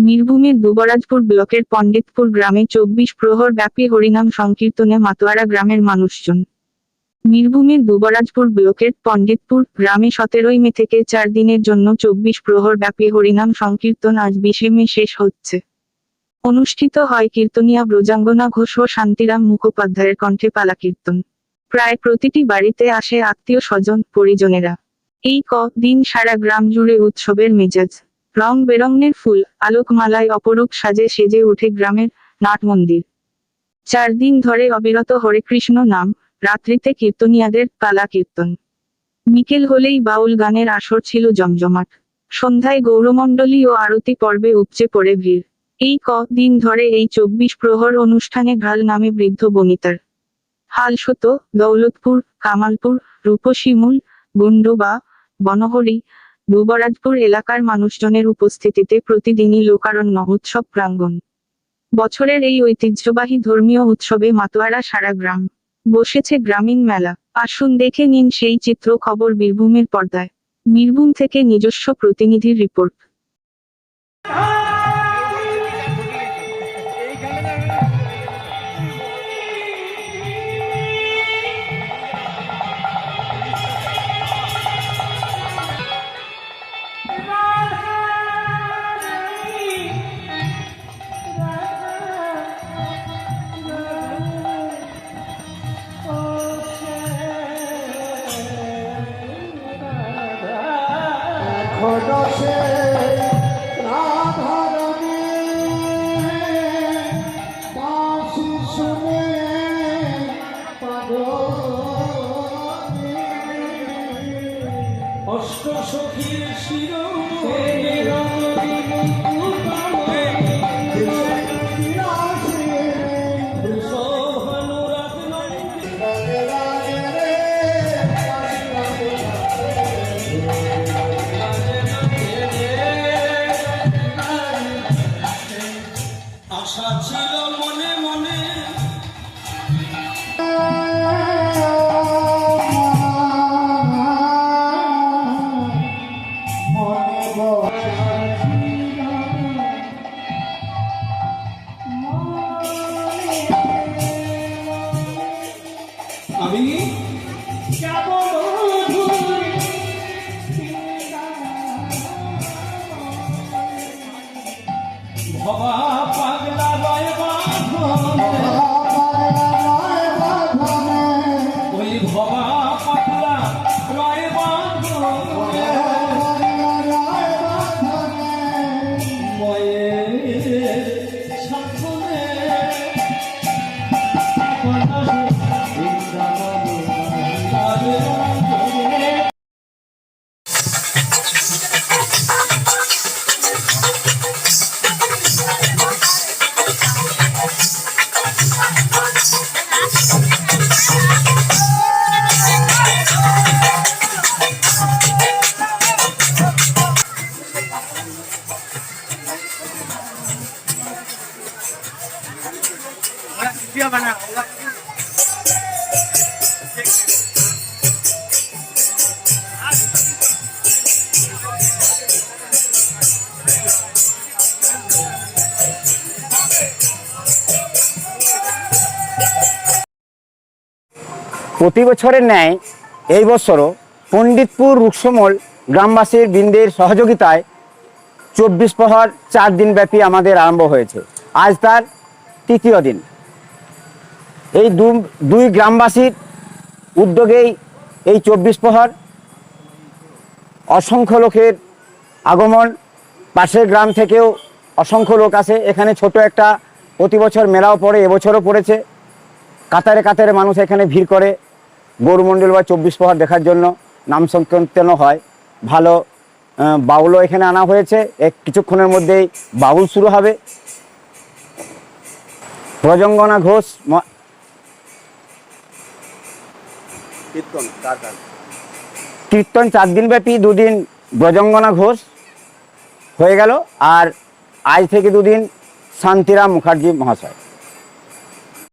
বীরভূমের দুবরাজপুর ব্লকের পণ্ডিতপুর গ্রামে 24 প্রহর ব্যাপী হরিনাম সংকীর্তনে মাতোয়ারা গ্রামের মানুষজন। বীরভূমের দুবরাজপুর ব্লকের পণ্ডিতপুর গ্রামে 17 মে থেকে 4 দিনের জন্য 24 প্রহর ব্যাপী হরিনাম সংকীর্তন আজ 20 মে শেষ হচ্ছে। অনুষ্ঠিত হয় কীর্তনিয়া ব্রজাঙ্গনা ঘোষ ও শান্তিরাম মুখোপাধ্যায়ের কণ্ঠে পালা কীর্তন। প্রায় প্রতিটি বাড়িতে আসে আত্মীয় স্বজন পরিজনেরা। এই দিন সারা গ্রাম জুড়ে উৎসবের মেজাজ। রং বেরঙের ফুল আলোকমালায় অপরূপ সাজে সেজে ওঠে গ্রামের নাট মন্দির। 4 দিন ধরে অবিরত হরেকৃষ্ণ নাম, রাত্রিতে কীর্তনিয়াদের পালা কীর্তন। বিকেল হলেই বাউল গানের আসর ছিল জমজমাট। সন্ধ্যায় গৌরমণ্ডলী ও আরতি পর্বে উপচে পড়ে ভিড়। এই দিন ধরে এই 24 প্রহর অনুষ্ঠানে ঘাল নামে বৃদ্ধ বনিতার হালসত, দৌলতপুর, কামালপুর, রূপসীমূল, গুন্ডবা, বনহরি, দুবরাজপুর এলাকার মানুষজনের উপস্থিতিতে প্রতিদিনই লোকারণ্য উৎসব প্রাঙ্গণ। বছরের এই ঐতিহ্যবাহী ধর্মীয় উৎসবে মাতোয়ারা সারা গ্রাম। বসেছে গ্রামীণ মেলা। আসুন দেখে নিন সেই চিত্র খবর বীরভূমের পর্দায়। বীরভূম থেকে নিজস্ব প্রতিনিধির রিপোর্ট। আশা ছিল মনে মনে আমি যাব ভবা পাগলা রয় ওই ভবা পাগলা রয় ময়ের সাথনে প্রতি বছরের ন্যায় এই বছরও পণ্ডিতপুর রুকসমল গ্রামবাসীর বৃন্দের সহযোগিতায় 24 প্রহর 4 দিন ব্যাপী আমাদের আরম্ভ হয়েছে। আজ তার তৃতীয় দিন। এই দুই গ্রামবাসীর উদ্যোগেই এই 24 প্রহর। অসংখ্য লোকের আগমন, পাশের গ্রাম থেকেও অসংখ্য লোক আসে। এখানে ছোট একটা প্রতি বছর মেলাও পড়ে, এবছরও পড়েছে। কাতারে কাতারে মানুষ এখানে ভিড় করে গৌরমণ্ডল বা 24 প্রহর দেখার জন্য। নাম সংকীর্তনও হয়, ভালো বাউলও এখানে আনা হয়েছে। কিছুক্ষণের মধ্যেই বাউল শুরু হবে। ব্রজাঙ্গনা ঘোষ কীর্তন 4 দিন ব্যাপী, 2 দিন ব্রজাঙ্গনা ঘোষ হয়ে গেল, আর আজ থেকে 2 দিন শান্তিরাম মুখার্জি মহাশয়।